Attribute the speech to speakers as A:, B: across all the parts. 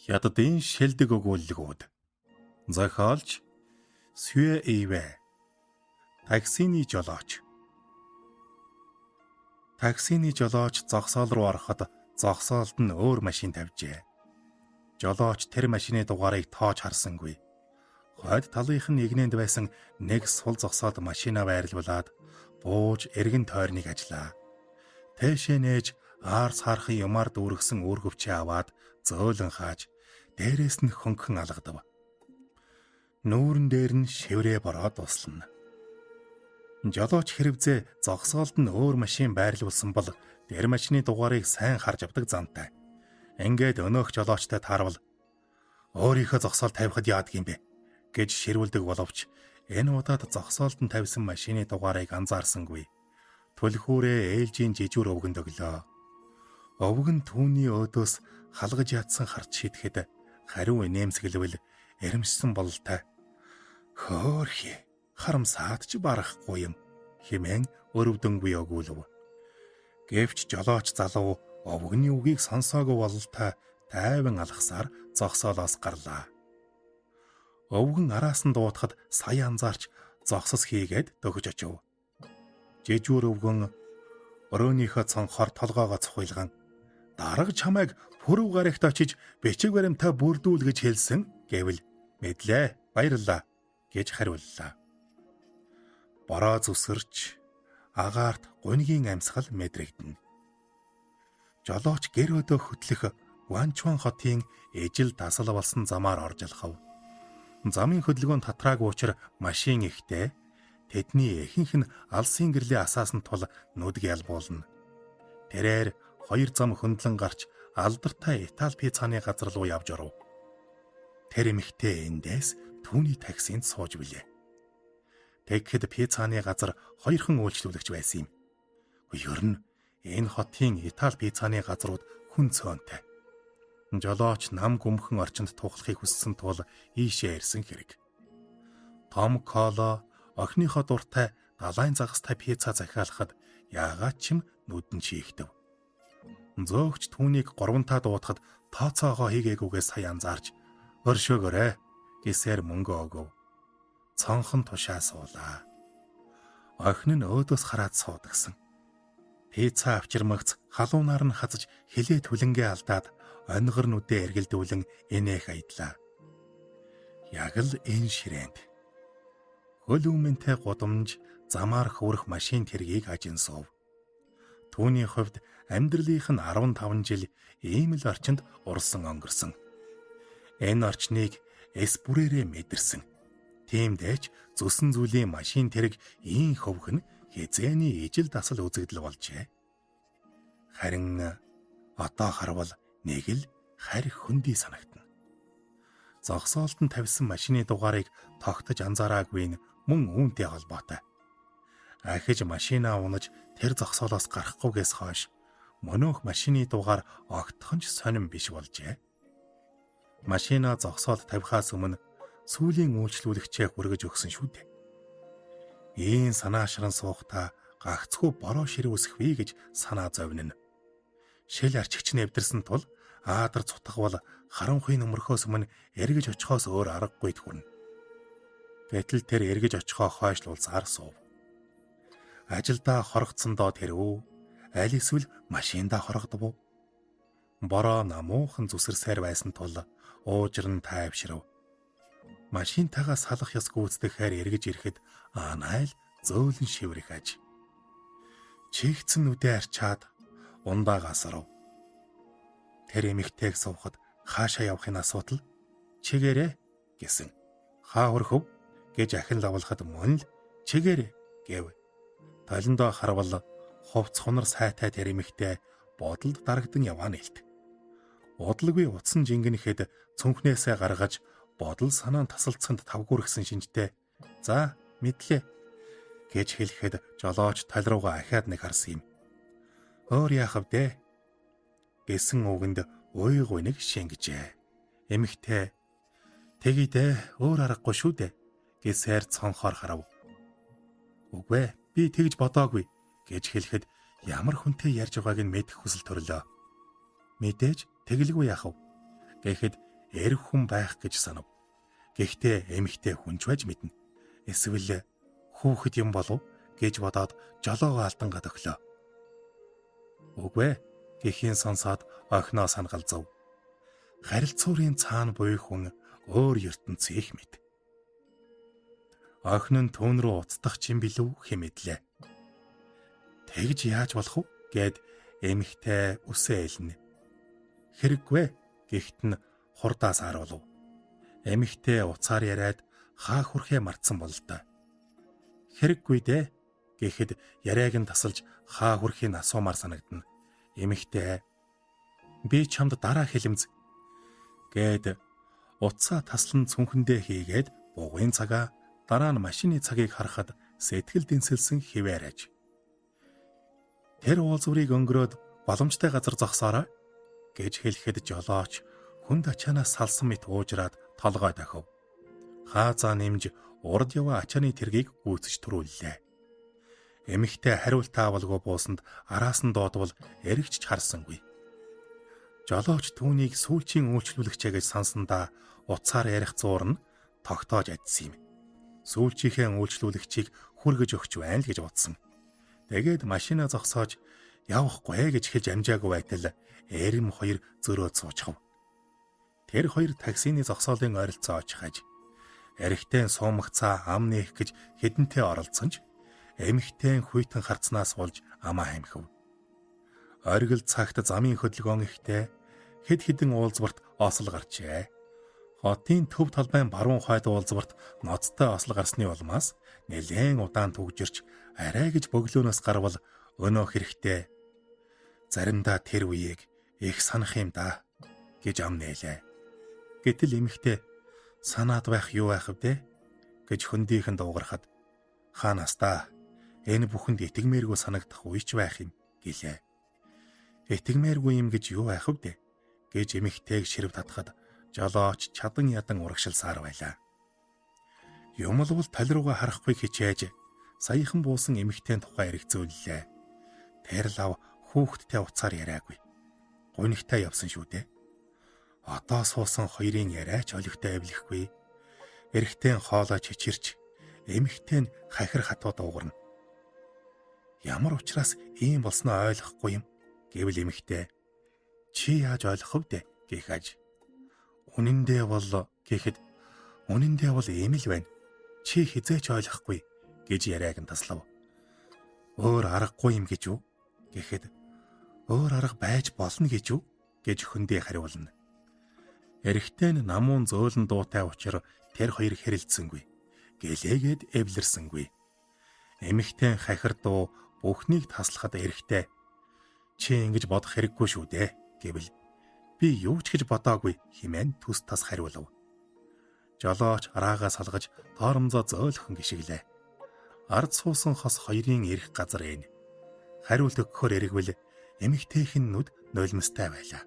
A: Хятадын шилдэг өгүүлэлгүүд. Зохиолч Сюэ Ивэ. Таксины жолооч. Таксины жолооч зогсоол руу ороход зогсоолд нь өөр машин тавьжээ. Жолооч тэр машины дугаарыг тоож харсангүй. Хойд талынх нь нэгнэнд байсан нэг сул зогсоод машинаа байрлуулад бууж эргэн тойрныг ажлаа. Тэшээ нээж аар саархан юмар дүүргсэн үүргэвчээ аваад зөөлөн хааж дээрээс нь хөнгөн алгадав. Нүүрэн дээр нь шиврээ бороод дуслана. Жолооч хэрэгзээ зогсоолд нь өөр машин байрлуулсан бол тэр машины дугаарыг сайн харж авдаг зантай. Ингээд өнөөх жолоочтой таарвал өөрийнхөө зогсоол тавихад яадаг юм бэ гэж ширүүлдэг боловч энэ удаад зогсоолд нь тавьсан машины дугаарыг анзаарсангүй. Түлхүүрээ ээлжийн жижүүр өвгөнд өглөө. Өвг нь түүний өөдөөс халгаж ядсан харж шидэхэд хариу инээмсэглэвэл эрэмшсэн бололтой. Хөөхи харамсаад ч барахгүй юм хэмээн өрөвдөнгүй өгүүлв. Гэвч жолооч залуу өвгөний үгийг сонсоогүй бололтой тайван алхасаар зогсоолоос гарлаа. Өвгөн араас нь дуутахад сая анзаарч зогсос хийгээд дөгж очив. Жижүүр өвгөн өрөөнийхөө цонхоор толгоогоо цохилган дарга чамайг пүрэв гарагт очиж бичиг баримтаа бүрдүүл гэж хэлсэн гэвэл мэдлээ баярлалаа гэж хариуллаа. Бороо зүсгэрч агаарт гунигийн амьсгал мэдрэгдэнэ. Жолооч гэр өдөө хөтлөх Ванчуан хотын ижил дасал болсон замаар орж алхав. Замын хөдөлгөөн татраагүй учраас машин ихтэй. Тэдний ихэнх нь алсын гэрлийн асаасан тул нүдг ялбуулна. Тэрээр хоёр зам хөндлөн гарч алдартай Итали пиццаны газар руу явж оров. Тэр эмэгтэй эндээс түүний таксинд сууж билээ. Тэгэхэд пиццаны газар хоёрхан үйлчлүүлэгч байсан юм. Ер нь энэ хотын Итали пиццаны газрууд хүн цөөнтэй. Жолооч нам гүмхэн орчинд тухлахыг хүссэн тул ийшээ ирсэн хэрэг. Том Коло охиныхоо дуртай далайн загастай пицца захиалахад яагаад ч юм нүдэн чийгдэв. Зөөгч түүнийг гурвантаа дуутахад тооцоогоо хийгээгүйгээс сая анзаарч өршөөгөөрэй гэсээр мөнгө өгөв. Цонхон тушаа суулаа. Охин нь өөдөөс хараад суудагсан. Пицца авчирмагц халуунаар нь хазаж хилээ түлэнгээ алдаад онгор нүдээ эргэлдүүлэн инээх айдлаа. Яг л энэ ширээнд хөл өмнөнтэй гудамж замаар хөврөх машин тэргийг ажин суув. Түүний хувьд амьдралынх нь 15 жил ийм л орчинд урсан өнгөрсөн. Энэ орчныг эсбүрээрээ мэдэрсэн. Тиймдээч зүсэн зүйлийн машин тэрэг ийн хөвгөн хязээний ижил дасал үзэгдэл болжээ. Харин одоо харвал нэг л харь хөндөй санагдана. Зогсоолд нь тавьсан машины дугаарыг тогтож анзаараагүй нь мөн үүнтэй холбоотой. Ахиж машинаа унаж тэр зогсоолоос гарахгүйгээс хойш мөнөөх машины дугаар огтхон ч сонирн биш болжээ. Машинаа зогсоолд тавихаас өмнө сүүлийн үйлчлүүлэгчээ хүргэж өгсөн шүү дээ. Ийм санаашран суухтаа гагцхүү бороо ширээ үсэхвэ гэж санаа зовнина. Шил арчигч нэвдэрсэн тул аадар цутгавал харанхуйн өмөрхөөс өмнө эргэж очихоос өөр аргагүй хүрнэ. Гэтэл тэр эргэж очихоо хойшлуулсаар суув. Ажилдаа хорогдсондоо тэрв аль эсвэл машиндаа хорогдов. Бороо намуухан зүсэрсээр байсан тул уужир нь тайвшрав. Машинтайгаа салах ёс гүйцэтгэхээр эргэж ирэхэд анайл зөөлөн шиврэх аж. Чигцэн нүдээ арчаад ундаа гасарав. Тэр эмэгтэйг суухад хаашаа явахын асуудал чигээрээ гэсэн. Хаа хөрхөв гэж ахин лавлахад мөн л чигээрээ гэв. Толондоо харвал хувц хунар сайтай тэр эмэгтэй бодолд дарагдан яваа нэлт. Удалгүй утсан жингэнэхэд цүнхнээсээ гаргаж бодол санаан тасалцсанд тавгүрхсэн шинжтэй. За мэдлээ гэж хэлэхэд жолооч тал руугаа ахаад нэг харсан юм. Өөр яах вэ? Гэсэн үгэнд уйг уйныг шингэжээ. Эмэгтэй "Тэгэдэ өөр аргагүй шүү дээ" гэсээр цонхоор харав. Үгүй ээ, би тэгж бодоогүй гэж хэлэхэд ямар хүнтэй ярьж байгааг нь мэдэх хүсэл төрлөө. Мэдээж тэгэлгүй яхав гэхэд эрх хүн байх гэж санав. Гэхдээ эмэгтэй хүнч байж мэднэ. Эсвэл хүүхэд юм болов гэж бодоод жолоогоо алдангаад өглөө. Үгүй ээ гэхийн сонсоод охиноо сангалзав. Харилцуурын цаана буй хүн өөр ертөнц их мэд. Охин нь түүн рүү уцдах чинь билүү хэмэдлээ. Тэгж яаж болох вэ гэд эмэгтэй үсээ элнэ. Хэрэггүй гихт нь хурдаас харуулв. Эмэгтэй уцаар яриад хаа хүрхээ мартсан бололтой. Хэрэггүй дээ гэхэд яриаг нь тасалж хаа хүрхийг асуумаар санагдана. Эмэгтэй би чамд дараа хэлэмз гэд утсаа таслан цүнхэндээ хийгээд бугын цагаа дараа нь машины цагийг харахад сэтгэл дэнсэлсэн хിവэр аж. Тэр уулзврыг өнгөрөөд боломжтой газар зогсоорой гэж хэлэхэд жолооч хүнд ачаанаас салсан мэт уужраад толгой дахив. Хаазаа нэмж урд яваа ачааны тэргийг гүйцэж төрүүллээ. Эмэгтэй хариулт таавалгүй буусанд араас нь доодвол эргэж харсангүй. Жолооч түүнийг сүүлчийн үйлчлүүлэгчээ гэж сансандаа уцаар ярих зуур нь тогтоож адсан юм. Сүүлчийнхээ үйлчлүүлэгчийг хүргэж өгч байна л гэж бодсон. Тэгээд машинаа зогсоож явахгүй гэж хэлж амжаагүй байтал эрэм хоёр зөрөөд суучхав. Тэр хоёр таксины зогсоолын ойролцоо очихаж эрэгтэй суумгацаа ам нээх гэж хэдэнтэй оролцсон ч эмэгтэй хүйтэн харцнаас болж амаа хэмхэв. Оргил цагт замын хөдөлгөөн ихтэй хэд хэдэн уулзварт осол гарчээ. Хотын төв талбайн баруун хойд уулзварт ноцтой осол гарсны улмаас нэлээн удаан түгжирч арай гэж бөглөөнөөс гарвал өнөө хэрэгтэй. Заримдаа тэр үеийг их санах юм да гэж ам нээлээ. Гэтэл эмэгтэй санаад байх юу байх вэ гэж хөндийнхэн дуугарахад хаанаас та энэ бүхэнд итгэмээргүй санагдах үе ч байх юм гэлээ. Итгэмээргүй юм гэж юу байх вэ гэж эмэгтэйг ширв татхад жолооч чадан ядан урагшилсаар байлаа. Юмлвал тал руугаа харахгүй хичээж саяхан буусан эмэгтэй тухай эргцүүллээ. Тэр лав хүүхдтэй уцаар яриагүй. Гунигтай явсан шүү дээ. Одоо суусан хоёрын яриач олигтой авлихгүй. Эрэгтэй хоолой чичирч эмэгтэй нь хахир хатуу дуугарна. Ямар учраас ийм болсноо ойлгохгүй юм гэвэл эмэгтэй чи яаж ойлгох вэ гэх аж. Үнэндээ бол гэхэд үнэндээ бол ийм л байна. Чи хизээч ойлгохгүй гэж яриаг нь таслав. Өөр аргагүй юм гэж үү гэхэд өөр арга байж болно гэж үү гэж хөндий хариулна. Эрэгтэй нь намуун зөөлөн дуутай учраас тэр хоёр хэрэлдсэнгүй. Гэлээгээд эвлэрсэнгүй. Эмэгтэй хахир дуу бүхнийг таслахад эрэгтэй чи ингэж бодох хэрэггүй шүү дээ гэвэл би юу ч гэж бодоогүй хэмээн төс тас хариулав. Жолооч араагаа салгаж тоормзоо зөөлхөн гიშгэлээ. Ард суусан хос хоёрын ирэх газар энэ. Хариулт өгөхөөр эргвэл эмэгтэйхэн нүд нулимстай байлаа.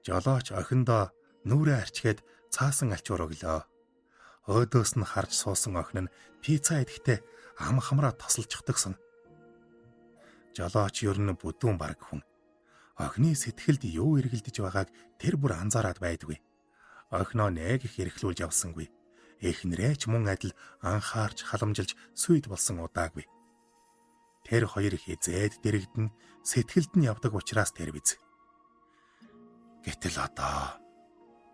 A: Жолооч охиндоо нүрээ арчгээд цаасан альчуур өглөө. Өөдөөс нь харж суусан охин нь пицца идэхдээ ам хамраа тосолчихдогсон. Жолооч ер нь бүдүүн бараг хүн. Охины сэтгэлд юу эргэлдэж байгааг тэр бүр анзаараад байдгүй. Охиноо нэг их эрхлүүлж явсангүй. Эхнэрээ ч мөн адил анхаарч халамжилж сүйд болсон удаагүй. Тэр хоёр хизээд дэрэгдэн сэтгэлд нь явдаг учраас тэр биз. Гэтэл одоо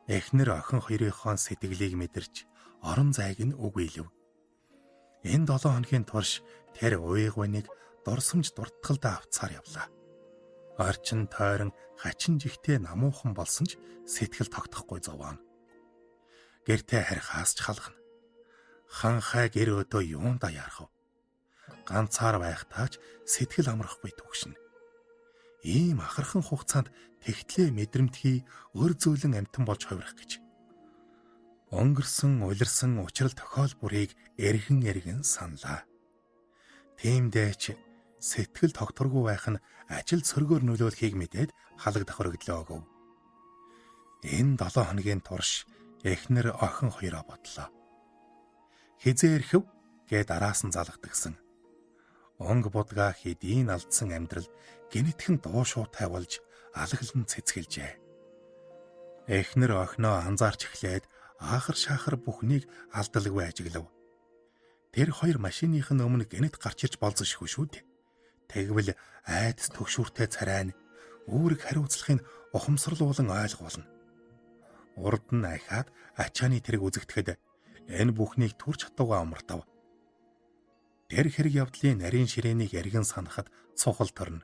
A: эхнэр охин хоёрынхон сэтгэлийг мэдэрч орон зайг нь үгүй лв. Энэ 7 хоногийн турш тэр уйгваныг дурсамж дуртгалдаа авцаар явлаа. Орчин тойрон хачин жигтэй намуухан болсон ч сэтгэл тогтохгүй зовоон. Гэртээ харихаас ч халахна. Ханхай гэр өдөө юунда ярах вэ? Ганцаар байхтаач сэтгэл амрахгүй түгшин. Ийм ахархан хугацаанд тэгтлээ мэдрэмтгий өр зөөлөн амтан болж хувирах гэж. Өнгөрсөн улирсан учрал тохиолбурыг эргэн саналаа. Тиймдээч сэтгэл тогтворгүй байх нь ажил сөргөөр нөлөөлөхийг мэдээд халагдах өргөдлөө өгөв. Энэ 7 хоногийн турш эхнэр охин хоёроо бодлоо. хизээрхэв гэд араас нь залгадагсан. Онг будгаа хэдийн алдсан амьдрал гинэтхэн дуу шуутай болж алаглан цэцгэлжээ. Эхнэр охиноо анзаарч эхлээд аахар шаахар бүхнийг алдалгүй ажиглав. Тэр хоёр машиных нь өмнө гинэт гарч ирж болзошгүй шүү дээ. Тэгвэл айдас төгшүүртэй царай нь үүрэг хариуцлагын ухамсарлуулан ойлгуулна. Урд нь ахаад ачааны тэрэг үзэгдэхэд энэ бүхнийг түрч хатууга амартав. Тэр хэрэг явдлын нарийн ширээнийг эргэн санахад цухал торно.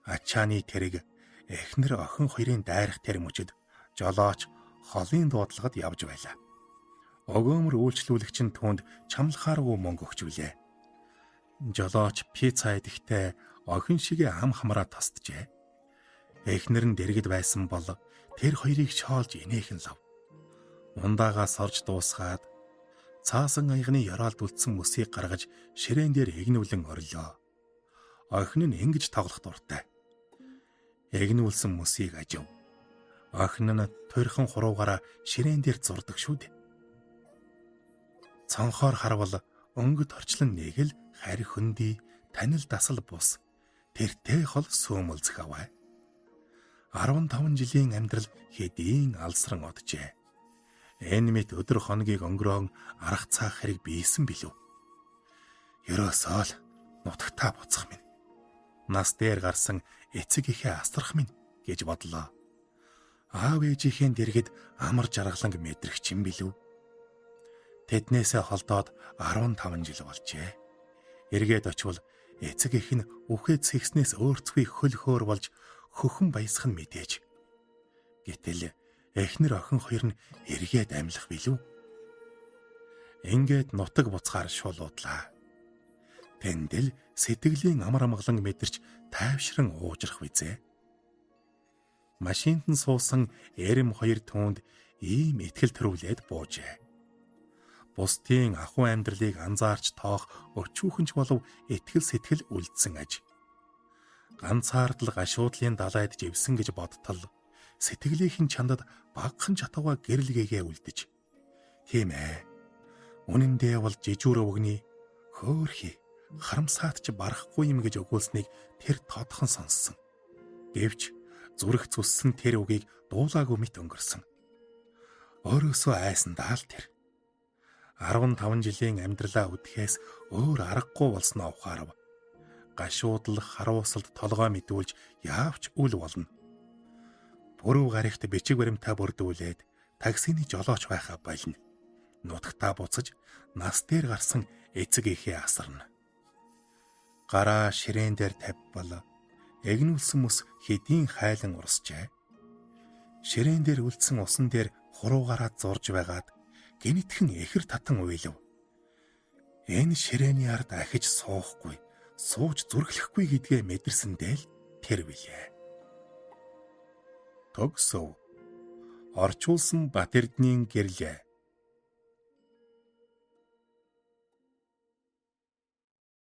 A: Ачааны тэрэг эхнэр охин хоёрын дайрах тэр мөчөд жолооч холын дуудлагад явж байлаа. Өгөөмөр үйлчлүүлэгч нь түүнд чамлахааргүй мөнгө өгчвүлээ. Жолооч пицца идэхдээ охин шигээ ам хамраа тасджээ. Эхнэр нь дэргэд байсан бол тэр хоёрыг шоолж инээхэн лав. Ундаагаас орж дуусгаад цаасан аягны яраалд үлдсэн мөсийг гаргаж ширээн дээр эгнүүлэн орлоо. Охин нь ингэж тоглох дуртай. Эгнүүлсэн мөсийг ажив. Охин нь туйрхан хуруугаараа ширээн дээр зурдаг шүү дээ. Цонхоор харвал өнгөд орчлон нэгэл харь хөндөй танил дасал бус тэртэй хол сөөмөлзөх аваа. 15 жилийн амьдрал хэдийн алсран оджээ. Энэ мэт өдөр хоногийг өнгөрөөн арга цаах хэрэг бийсэн билүү. Ерөөсөө л нутагтаа буцах минь. Нас дээр гарсан эцэг ихээ астрах минь гэж бодлоо. Аав ээжийнхээ дэргэд амар жаргаланг мэдрэх чинь билүү. Тэднээсээ холдоод 15 жил болжээ. Эргээд очивол эцэг их нь үхээд сэгснээс өөрцгүй хөл хөөр болж хөхөн баясах нь мэдээж. Гэтэл эхнэр охин хоёр нь эргээд амьлах билүү. Ингээд нутаг буцахаар шуулуудлаа. Тэндэл сэтгэлийн амар амгалан мэдэрч тайвшран уужрах визээ. Машинд нь суусан эрэм хоёр түүнд ийм итгэл төрүүлээд буужээ. Бусдын ахуй амьдралыг анзаарч тоох өчүүхэнч болов итгэл сэтгэл үлдсэн аж. Ганцаардл гашуудлын далайд живсэн гэж бодтол сэтгэлийнхэн чандад багхан чатууга гэрэлгээгээ үлдэж. Тийм ээ. Үнэн дээр бол жижүүр өвгний хөөхий харамсаад ч барахгүй юм гэж өгүүлснийг тэр тодхон сонссон. Гэвч зүрх зүссэн тэр үгийг дуулаагүй мэт өнгөрсөн. Өөрөөсөө айсандаа л тэр 15 жилийн амьдралаа үдэхээс өөр аргагүй болсноо ухаарав. Гашуудл харуусалд толгой мэдүүлж яавч үл болно. Пүрэв гарагт бичиг баримтаа бүрдүүлээд таксины жолооч байхаа болно. Нутагтаа буцаж нас дээр гарсан эцэг ихээ асарна. Гараа ширээн дээр тавьбал эгнүүлсэн мөс хэдийн хайлан урсжээ. Ширээн дээр үлдсэн усан дээр хуруугаараа зурж байгаад гинэтхэн эхэр татан уйлав. Энэ ширээний ард ахиж суухгүй, сууж зүрхлэхгүй гэдгээ мэдэрсэндээ л тэр билээ. Төгсөв. Орчуулсан Батэрднийн гэрлээ.